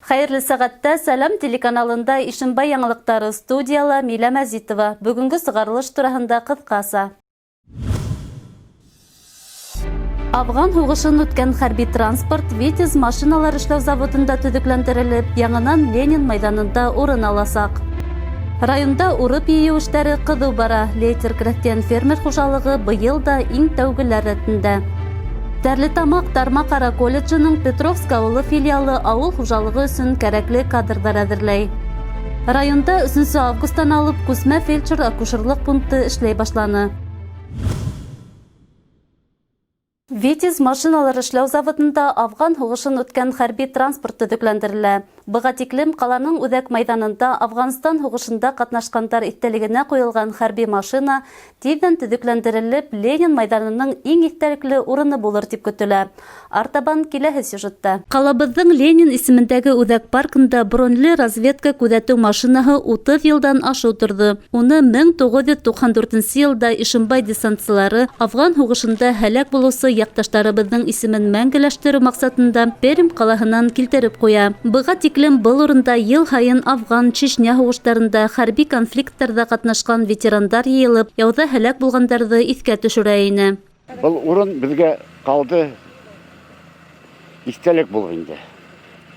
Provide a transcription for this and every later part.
Хәерле сәгатьтә Сәлам телеканалында Ишембай яңалыктары студияла Милә Мәзитова. Бүгенге сыгарылыш тураһында кыскаса. Афган һугышын үткән хәрби транспорт Витязь машиналар эшләү заводында төзекләндерелеп, яңынан Ленин мәйданында урын аласак. Районда урып йыю эшләре кызу бара. Лейтер крестьян фермер хужалыгы быел да иң тәүгеләр рәтендә. Тәрлетамак Тармакара колледжының Петровск авылы филиалы авыл хужалыгы өсөн кәрәкле кадрҙар әҙерләй. Районда 3 августтан алып күсмә фельдшер-акушерлык пункты эшләй башланы. Витязь машиналар эшләү заводында Афган һугышын үткән хәрби транспорт төҙөкләндерелә. Быға тиклем ҡаланың үҙәк майҙанында Афғанстан һуғышында ҡатнашҡандар иҫтәлегенә ҡуйылған хәрби машина тиҙҙән төҙөкләндерелеп, Ленин майҙанының иң иҫтәлекле урыны булыр тип көтөлә. Артабан киләһе сюжетта. Ҡалабыҙҙың Ленин исемендәге үҙәк паркында бронлы разведка күҙәтеү машинаһы 30 йылдан ашыу торҙо. Уны 1994 йылда Ишембай десантсылары Афган һуғышында һәләк булыусы яҡташтарыбыҙҙың исемен мәңгеләштереү маҡсатында Пермь ҡалаһынан килтереп ҡуя. Быға тиклем был урында йыл һайын Афган, Чечня һуғыштарында хәрби конфликттарҙа ҡатнашҡан ветерандар йыйылып, яуҙа һәләк булғандарҙы иҫкә төшөрә ине. Был урын беҙгә ҡалды, иҫтәлек булыр инде.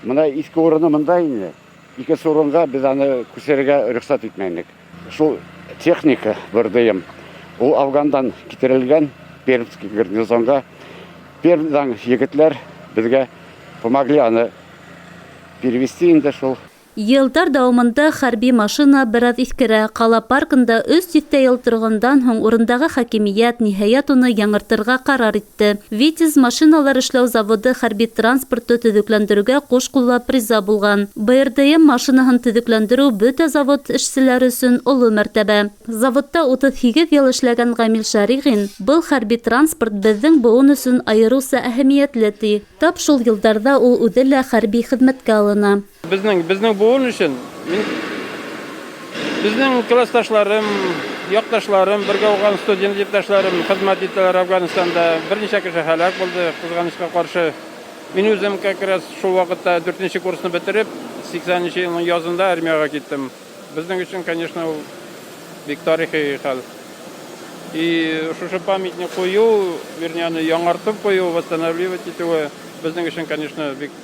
Мына иҫке урыны мында инде. Икенсе урынға беҙ аны күсерергә рөхсәт итмәнек. Шул техника БРДМ, ул Афгандан китерелгән Пермский гарнизонға. Пермьдән егетләр беҙгә помогли аны перевести инде шул. Йылдар дауамында хәрби машина бераҙ иҫкерә. Ҡала паркында 300 йыл торғандан һуң урындағы хакимиәт ниһайәт уны яңыртырға ҡарар итте. Витязь машиналар эшләү заводы хәрби транспортты төҙөкләндерергә ҡуш ҡуллап риза булған. БРДМ машинаһын төҙөкләндереү бөтә завод эшселәре өсөн оло мәртәбә. Заводта 38 йыл эшләгән Ғамил Шаригин был хәрби транспорт беҙҙең быуын өсөн айырыуса әһәмиәтле ти. Тап шул йылдарҙа ул үҙе лә хәрби хеҙмәткә алына. Безнең буын өсөн, безнең классташларым, яҡташларым, бергә уҡыған студент иптәшләрем хеҙмәт итәләр Афганистанда. Бернисә кеше һәләк булды, ҡыҙғанысҡа ҡаршы. Мин үҙем как раз шул ваҡытта 4-нче курсны бөтөрөп, 80-нче йылның язында армияға киттем. Безнең өсөн, конечно, бик тарихи хәл. И шушы памятник ҡуйыу, вернее, яңыртып ҡуйыу, восстанавливать итеүе безнең өсөн, конечно, бик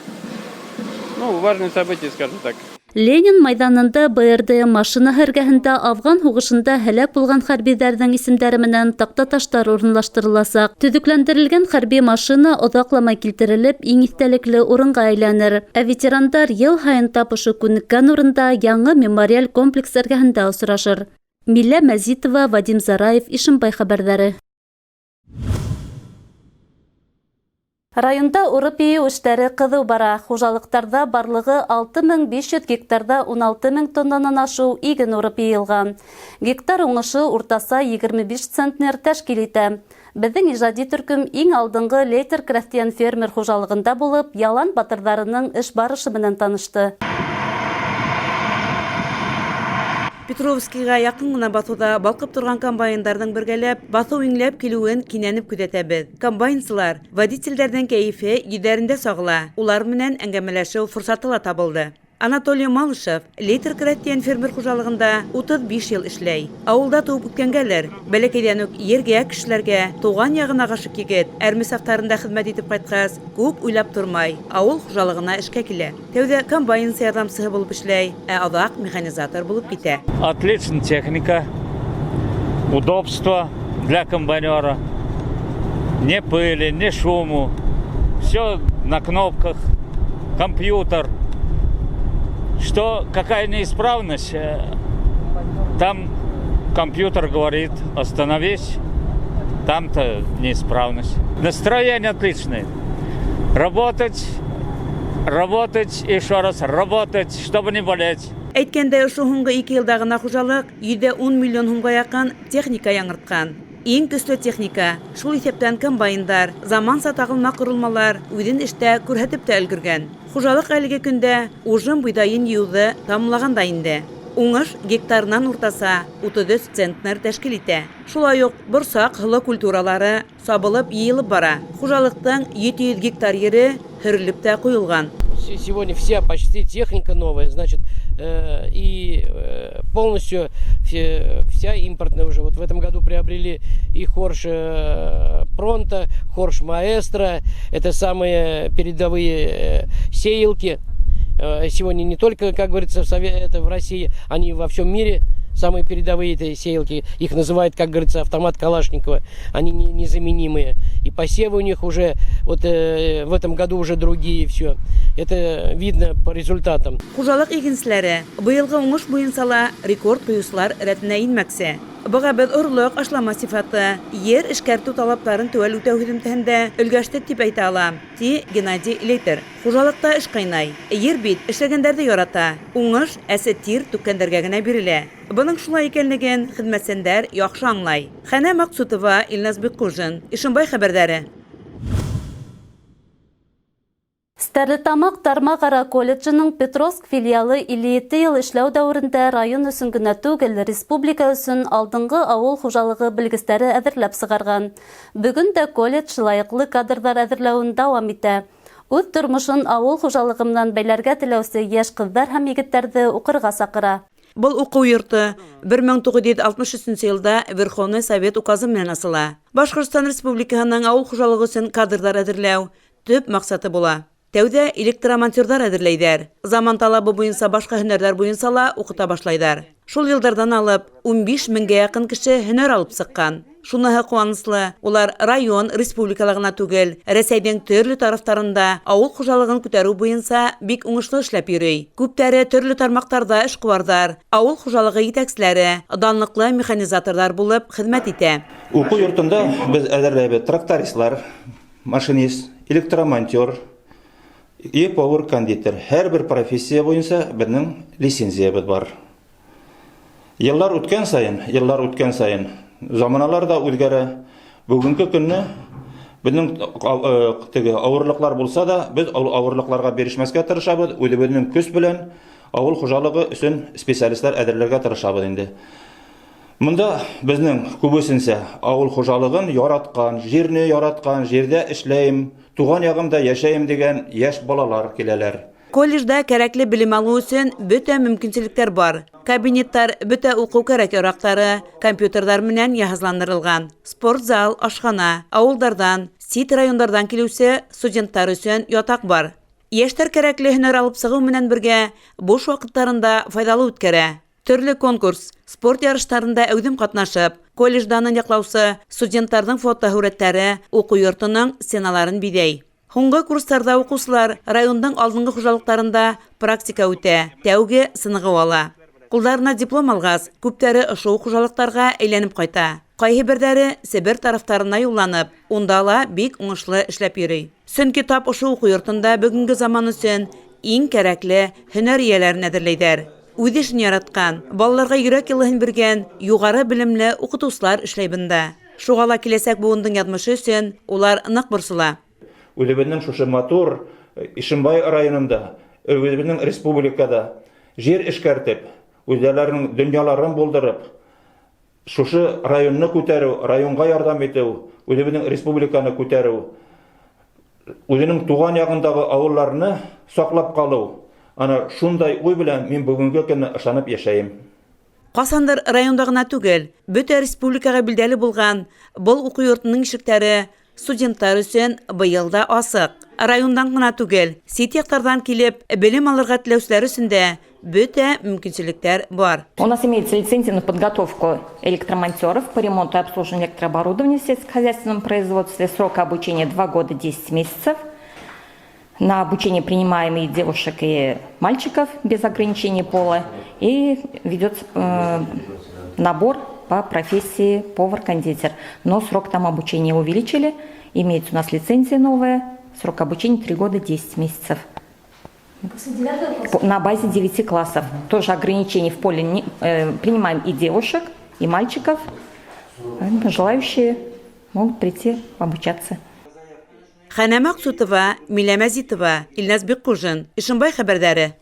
важное событие, скажем так. Ленин майҙанында БРДМ машинаһы эргәһендә Афган һуғышында һәләк булған хәрбиҙәрҙең исемдәре менән таҡта таштар урынлаштырыласаҡ. Төҙөкләндерелгән хәрби машина оҙаҡламай килтерелеп, иң иҫтәлекле урынға әйләнер. Ә ветерандар йыл һайын тапышы күнеккән урында яңы мемориаль комплекс эргәһендә осрашыр. Милә Мәзитова, Вадим Зараев, Ишембай хәбәрҙәре. Районда урып йыйыу эштәре ҡыҙыу бара. Хужалыҡтарҙа барлығы 6500 гектарҙа 16000 тоннанан ашыу иген урып йыйылған. Гектар уңышы уртаса 25 центнер тәшкил итә. Беҙҙең ижади төркөм иң алдынғы Лейтер крестьян фермер хужалығында булып, ялан батырҙарының эш барышы менән танышты. Петровскийға яҡын ғына баҫыуҙа балҡып торған комбайндарҙың бергәләп, баҫыу иңләп килеүен кинәнеп күҙәтәбеҙ. Комбайнсылар, водителдәрҙең кәйефе йөҙҙәрендә сағыла. Улар менән әңгәмәләшеү форсаты ла табылды. Анатолий Малышев Лейтер крестьян фермер хужалығында 35 йыл эшләй. Ауылда тыуып үткәнгәлер, бәләкәйҙән үк ергә, кешеләргә, туған яғына ғашиҡ егет, әрмес авторында хеҙмәт итеп ҡайтҡас, күп уйлап тормай, ауыл хужалығына эшкә килә. Тәүҙә комбайнсы ярҙамсыһы булып эшләй, ә аҙаҡ механизатор булып китә. Отличная техника, удобство для комбайнера, не пыли, не шуму, все на кнопках, компьютер. Что какая неисправность, там компьютер говорит, остановись, там-то неисправность. Настроение отличное. Работать, еще раз работать, чтобы не болеть. Әйткәндә, ошо һуңғы 2 йылда гына хужалык 7-10 миллион һумға яҡын техника яңыртҡан. Иң көслө техника, шул иҫәптән комбайндар, заманса тағылма ҡоролмалар үҙен эштә күрһәтеп тә өлгөргән. Хужалык әлеге көндә ужым буйҙайын йыуҙы тамамлағанда инде. Уңыш гектарынан уртаса 33 центнер тәшкил итә. Шулай уҡ борсаҡ, һылы культуралары сабылып, йыйылып бара. Хужалыҡтың 700 гектар ере һөрөлөп тә ҡуйылған. сегодня вся почти техника новая, значит, и полностью вся импортная уже. Вот в этом году приобрели и Хорш Пронто, Хорш Маэстро, это самые передовые сеялки. Сегодня не только, как говорится, в России, они во всем мире. Самые передовые эти сеялки, их называют, как говорится, автомат Калашникова. Они незаменимые. И посевы у них уже, вот в этом году уже другие, все. Это видно по результатам. Хужалык игенчеләре быелгы уңыш буенча рекорд куюшлар рәтенә инмәкче. Буга без орлык ашлама сыйфаты, ер эшкәртү талапларын тәвәл үтәү хезмәтендә өлгәштек дип әйтә алам. Ди Геннадий Лейтер. Хужалыкта эш кайнай. Ер бит эшләгәндәрде ярата. Уңыш әсе тир түккәндәргә генә бирелә. Буның шулай икәнлеген хезмәтсәндәр яхшы аңлай. Хәнә Максутова, Илназ Беккужин, Ишембай хәбәрләре. Стәрлетамак Тармагара колледжының Петровск филиалы 57 ел эшләү дәверендә район өсөн генә түгел, республика өсөн алдынгы авыл хуҗалыгы белгечләре әзерләп сыгарган. Бүген дә колледж лаеклы кадрлар әзерләүен дәвам итә. Үз тормышын авыл хуҗалыгы белән бәйләргә теләүче яшь кызлар һәм егетләрне укырга сакыра. Бұл оқу йорты 1963 елда Верховный Совет указы менән асыла. Башкортстан Республикаһының авыл хуҗалыгы өчен кадрлар әзерләү төп максаты була. Тәүдә электромонтерлар әзерләйдәр. Заман талабы буенча башка һөнәрләр буенча ла укыта башлайдар. Шул елдардан алып 15 меңгә якын кеше һөнәр алып сыккан. Шуныһы куанычлы, улар район, республикаларына түгел, Рәсәйнең төрле тарафтарында авыл хуҗалыгын күтәрү буенча бик уңышлы эшләп йөри. Күптәре төрле тармактарда эшкуарлар, авыл хуҗалыгы җитәкчеләре, данлыклы механизаторлар булып хезмәт итә. Уку йортында без әзерләйбез трактористлар, машинист, электромонтер, и повар-кондитер. Һәр бер профессия буенча безнең лицензиябез бар. Еллар үткән сайын, заманалар да үзгәрә. Бүгенге көнне безнең авырлыклар булса да, без авырлыкларга беришмәскә тырышабыз. Үзебезнең көч белән авыл хуҗалыгы өчен специалистлар әзерләргә тырышабыз инде. Монда безнең күбесенчә авыл хуҗалыгын яраткан, җирне яраткан, җирдә эшләйм, туган ягымда яшәйм дигән яшь балалар киләләр. Колледжда кәрәкле белем алу өчен бөтә мөмкинчелекләр бар. Кабинеттар, бөтә уку кәрәк-ярактары, компьютерлар менән яһазландырылган. Спортзал, ашхана, авылдардан, сит районнардан килүче студентлар өчен ятак бар. Яшьтәр кәрәкле һөнәр алып сыгу менән бергә буш вакытларында файдалы үткәрә. Төрле конкурс, спорт ярышларында әүдем катнашып, колледждан яклаучы студентларның фотоһүрәтләре уку йортының стеналарын бидәй. Һуңгы курсларда укучылар районның алдынгы хуҗалыкларында практика үтә, тәүге сыныгы ала. Кулларына диплом алгас, күптәре ошол хуҗалыктарга әйләнеп кайта. Кайһы бирләре Себер тарафтарына юлланып, унда ла бик уңышлы эшләп йөри. Чөнки тап ошол уку йортында бүгенге заман өчен иң кәрәкле һөнәр ияләрен әзерләйдәр. Үз эшен яраткан, балаларга йөрәк йылыһын биргән югары белемле укытучылар эшләй бында. Шуга ла киләсәк буынның язмышы өчен улар нык борсыла. Үзебезнең шушы матур Ишембай районында, үзебезнең республикада җир эшкәртеп, үзләренең дөньяларын булдырып, шушы районны күтәрү, районга ярдәм итү, үзебезнең республиканы күтәрү, үзенең туган ягындагы авылларны саклап калу. Ана шундай уй белән мин бүгенге көнне ышанып яшәйм. Касандыр районда гына түгел, бөтә республикага билдәле булган бұл уку йортының ишекләре студентлар өчен быел да асык. Райондан гына түгел, сит яктардан килеп, белем алырга теләүчеләр өчен дә бөтә мөмкинчелекләр бар. У нас имеется лицензия на подготовку электромонтеров по ремонту и обслуживанию электрооборудования в сельскохозяйственном производстве. Срок обучения 2 года 10 месяцев. На обучение принимаем и девушек, и мальчиков без ограничений пола. И ведется набор по профессии повар-кондитер. Но срок там обучения увеличили. Имеется у нас лицензия новая. Срок обучения 3 года 10 месяцев. На базе 9 классов. Тоже ограничений в поле не, принимаем и девушек, и мальчиков. Желающие могут прийти обучаться. Хәнә Максутова, Милә Мәзитова, Илназ Беккужин, Ишембай хәбәрләре.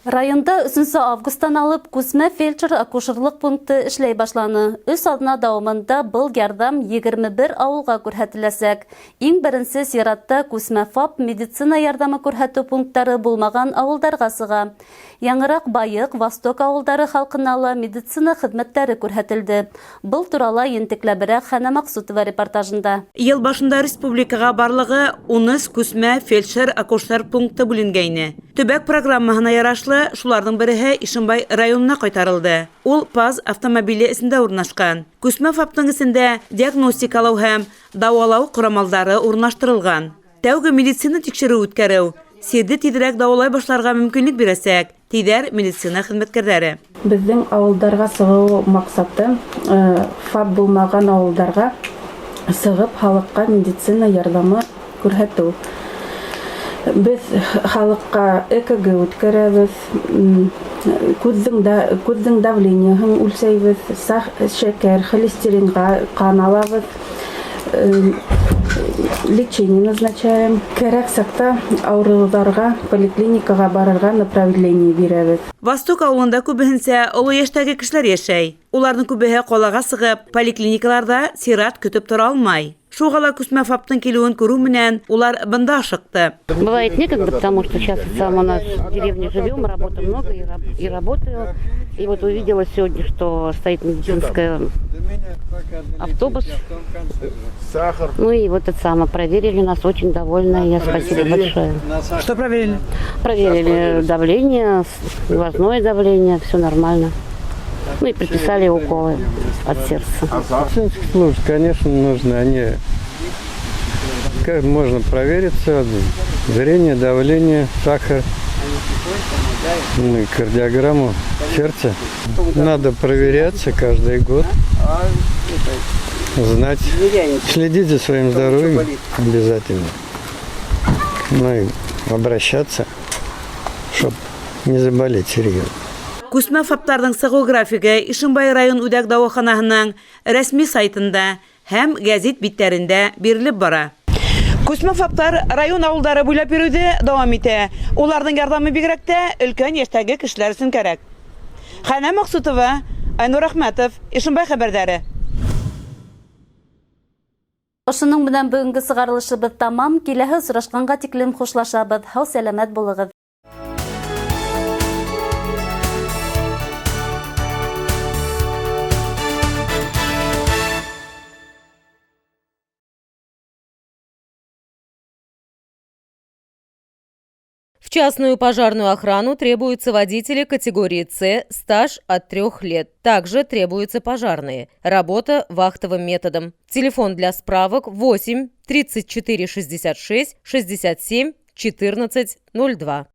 Районда 3 августтан алып Күсмә фельдшер-акушерлык пункты эшләй башланы. Өс адна дәвамында был ярдәм 21 авылга күрһәтеләсәк. Иң беренче сиратта Күсмә ФАП медицина ярдәме күрһәтү пунктлары булмаган авылдарга сыга. Яңырак Байык, Восток авылдары халкына ла медицина хезмәтләре күрһәтелде. Был турала ентекләбрәк Хәнә Максутова репортажында. Ел башында республикага барлыгы 13 Күсмә фельдшер-акушер пункты бүленгәйне. Төбәк программаһына ярашлы шуларның береһе Ишембай районына кайтарылды. Ул ПАЗ автомобиле исендә урнашкан. Күсмә ФАПның исендә диагностикалау һәм дәвалау кораллары урнаштырылган. Тәүге медицина тикшерү үткәрү сирде тиҙерәк дәвалай башларга мөмкинлек бирәсәк, тиҙәр медицина хеҙмәткәрҙәре. Безнең ауылдарға сығыу максаты ФАП булмаған ауылдарға сығып халыққа медицина ярдамы күрһәтү. Без халыққа ЭКГ үткәрәбез, күҙҙең давлениеһын үлсәйбез, шәкәр, холестеринға ҡан алабыҙ, лечение назначаем. Кәрәк саҡта ауырыуҙарға поликлиникаға барырға направление бирәбеҙ. Восток ауылында күбеһенсә оло йәштәге кешеләр йәшәй. Уларның күбеһе ҡалаға сығып, поликлиникаларда сират көтөп тора алмай. Шуға ла Күсмә ФАПтың килеүен күрү менән улар бында ашыҡты. Бывает некогда, потому что сейчас сам у нас в деревне живем, работы много и работаю. И вот увидела сегодня, что стоит медицинский автобус. Ну и вот это самое, проверили нас, очень довольны. Я спасибо большое. Что проверили? Проверили давление, глазное давление, все нормально. Ну и предписали уколы от сердца. Медицинских служб, конечно, нужно. Они как можно провериться, зрение, давление, сахар, ну и кардиограмму сердца. Надо проверяться каждый год, знать, следить за своим здоровьем обязательно. Ну и обращаться, чтобы не заболеть серьезно. Күсмә ФАПтарның сығу графигі Ишембай район үҙәк дауаханаһының рәсми сайтында һәм гәзит биттәрендә бирелеп бара. Күсмә ФАПтар район авылдары буйлап йөрүҙе дауам итә. Уларның ярдәме бигерәк тә өлкән йәштәге кешеләр өсөн кәрәк. Хәнә Максутова, Айнур Әхмәтов, Ишембай хәбәрҙәре. Ошоның менән бүгенге сығарылышыбыҙ тамам. Киләһе осрашҡанға тиклем хушлашабыҙ. Һау сәләмәт булығыҙ. В частную пожарную охрану требуются водители категории С, стаж от 3 лет. Также требуются пожарные. Работа вахтовым методом. Телефон для справок 8 34 66 67 14 02.